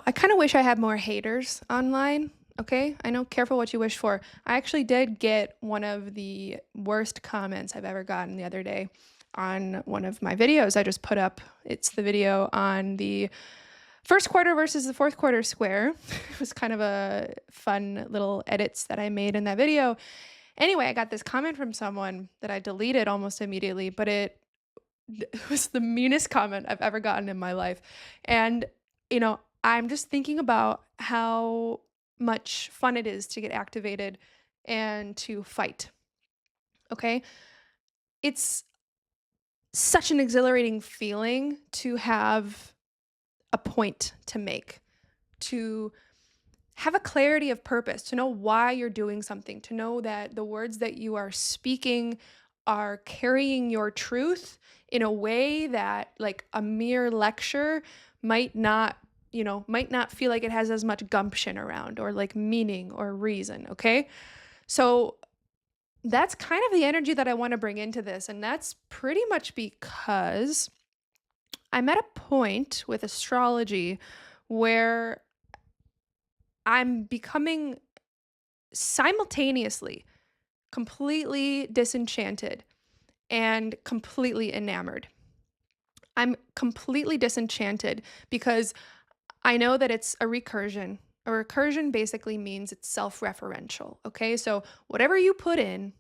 I kind of wish I had more haters online. Okay, I know, careful what you wish for. I actually did get one of the worst comments I've ever gotten the other day on one of my videos I just put up. It's the video on the first quarter versus the fourth quarter square. It was kind of a fun little edits that I made in that video. Anyway, I got this comment from someone that I deleted almost immediately, but it was the meanest comment I've ever gotten in my life. And, I'm just thinking about how much fun it is to get activated and to fight. Okay. It's such an exhilarating feeling to have a point to make, to have a clarity of purpose, to know why you're doing something, to know that the words that you are speaking are carrying your truth in a way that like a mere lecture might not feel like it has as much gumption around or like meaning or reason, okay? So that's kind of the energy that I want to bring into this, and that's pretty much because I'm at a point with astrology where I'm becoming simultaneously completely disenchanted and completely enamored. I'm completely disenchanted because I know that it's a recursion. A recursion basically means it's self-referential, okay? So whatever you put in,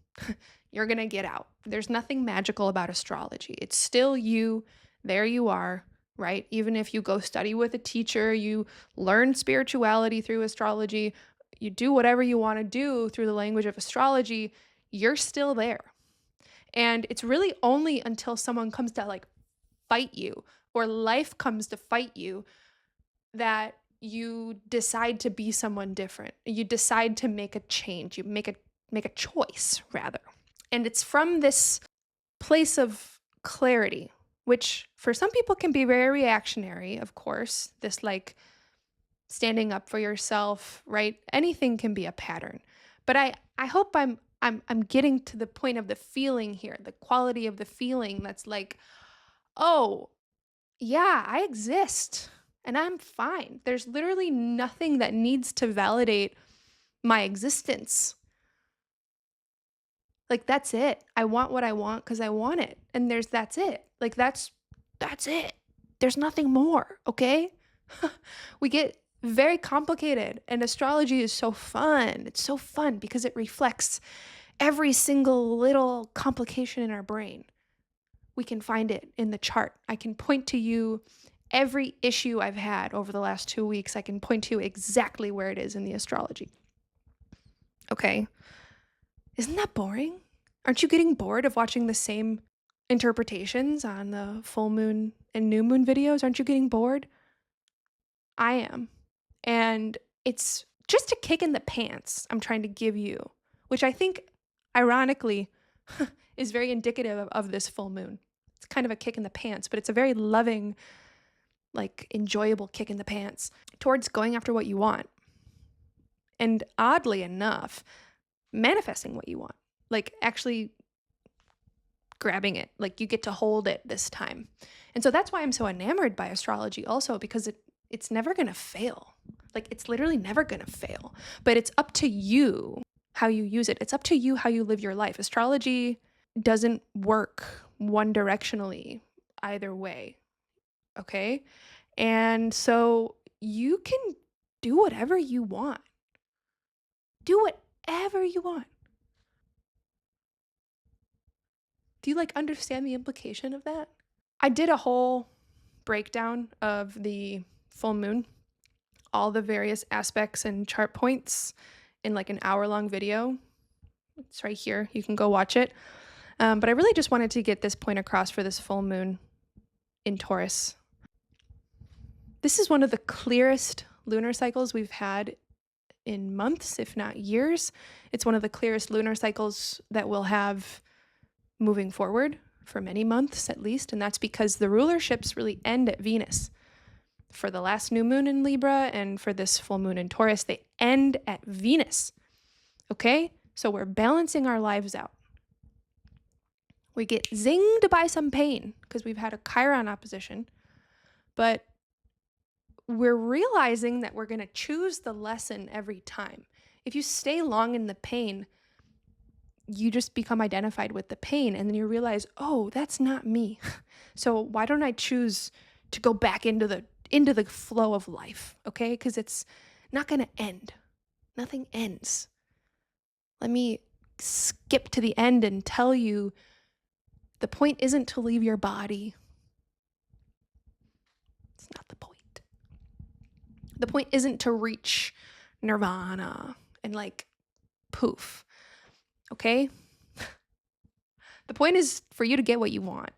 you're going to get out. There's nothing magical about astrology. It's still you. There you are, right? Even if you go study with a teacher, you learn spirituality through astrology, you do whatever you want to do through the language of astrology, you're still there. And it's really only until someone comes to like fight you or life comes to fight you that you decide to be someone different. You decide to make a change. You make a choice rather. And it's from this place of clarity, which for some people can be very reactionary, of course. This like standing up for yourself, right? Anything can be a pattern. But I hope I'm getting to the point of the feeling here, the quality of the feeling that's like, oh, yeah, I exist and I'm fine. There's literally nothing that needs to validate my existence. Like that's it. I want what I want because I want it. And that's it. Like that's it. There's nothing more, okay? We get very complicated and astrology is so fun. It's so fun because it reflects every single little complication in our brain. We can find it in the chart. I can point to you every issue I've had over the last 2 weeks. I can point to exactly where it is in the astrology. Okay. Isn't that boring? Aren't you getting bored of watching the same interpretations on the full moon and new moon videos? Aren't you getting bored? I am. And it's just a kick in the pants I'm trying to give you, which I think, ironically, is very indicative of this full moon. It's kind of a kick in the pants, but it's a very loving, like enjoyable kick in the pants towards going after what you want. And oddly enough, manifesting what you want, like actually grabbing it, like you get to hold it this time. And so that's why I'm so enamored by astrology also, because it's never going to fail. Like it's literally never going to fail, but it's up to you how you use it. It's up to you how you live your life. Astrology doesn't work one directionally either way. Okay. And so you can do whatever you want. Do whatever you want. Do you like understand the implication of that? I did a whole breakdown of the full moon, all the various aspects and chart points in like an hour-long video. It's right here. You can go watch it. But I really just wanted to get this point across for this full moon in Taurus. This is one of the clearest lunar cycles we've had in months, if not years. It's one of the clearest lunar cycles that we'll have moving forward for many months at least. And that's because the rulerships really end at Venus. For the last new moon in Libra and for this full moon in Taurus, they end at Venus. Okay? So we're balancing our lives out. We get zinged by some pain because we've had a Chiron opposition, but we're realizing that we're going to choose the lesson every time. If you stay long in the pain, you just become identified with the pain, and then you realize, oh, that's not me. So why don't I choose to go back into the flow of life, okay? Because it's not going to end. Nothing ends. Let me skip to the end and tell you the point isn't to leave your body. It's not the point. The point isn't to reach nirvana and like poof, okay? The point is for you to get what you want.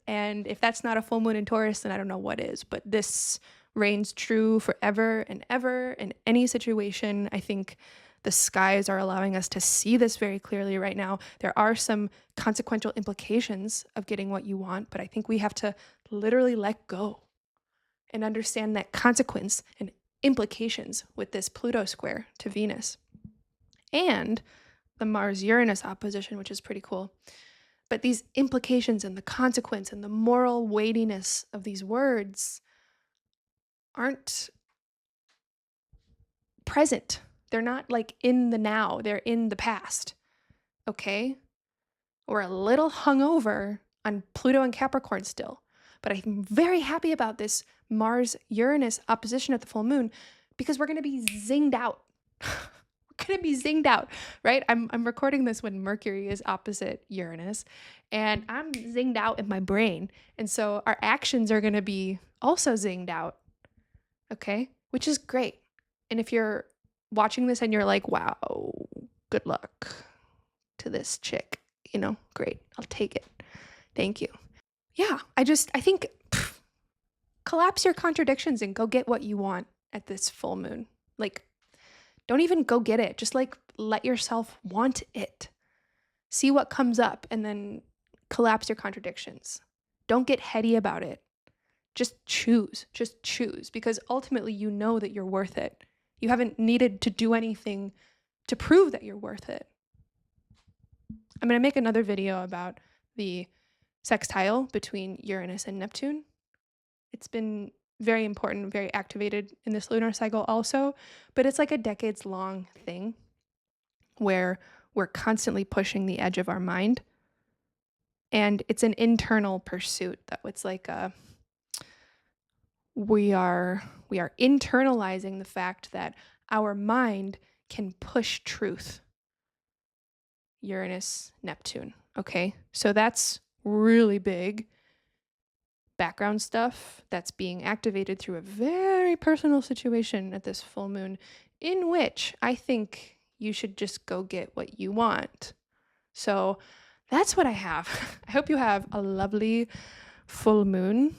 And if that's not a full moon in Taurus, then I don't know what is. But this reigns true forever and ever in any situation. I think the skies are allowing us to see this very clearly right now. There are some consequential implications of getting what you want, but I think we have to literally let go and understand that consequence and implications with this Pluto square to Venus and the Mars-Uranus opposition, which is pretty cool. But these implications and the consequence and the moral weightiness of these words aren't present. They're not like in the now, they're in the past. Okay? We're a little hungover on Pluto and Capricorn still. But I'm very happy about this Mars-Uranus opposition at the full moon because we're going to be zinged out. We're going to be zinged out, right? I'm recording this when Mercury is opposite Uranus, and I'm zinged out in my brain. And so our actions are going to be also zinged out, okay? Which is great. And if you're watching this and you're like, wow, good luck to this chick, great. I'll take it. Thank you. Yeah, I think collapse your contradictions and go get what you want at this full moon. Like, don't even go get it. Just like let yourself want it. See what comes up and then collapse your contradictions. Don't get heady about it. Just choose. Just choose, because ultimately you know that you're worth it. You haven't needed to do anything to prove that you're worth it. I'm going to make another video about the sextile between Uranus and Neptune. It's been very important, very activated in this lunar cycle also, but it's like a decades-long thing where we're constantly pushing the edge of our mind. And it's an internal pursuit. That it's like we are internalizing the fact that our mind can push truth. Uranus, Neptune. Okay, so that's really big background stuff that's being activated through a very personal situation at this full moon, in which I think you should just go get what you want. So that's what I have. I hope you have a lovely full moon.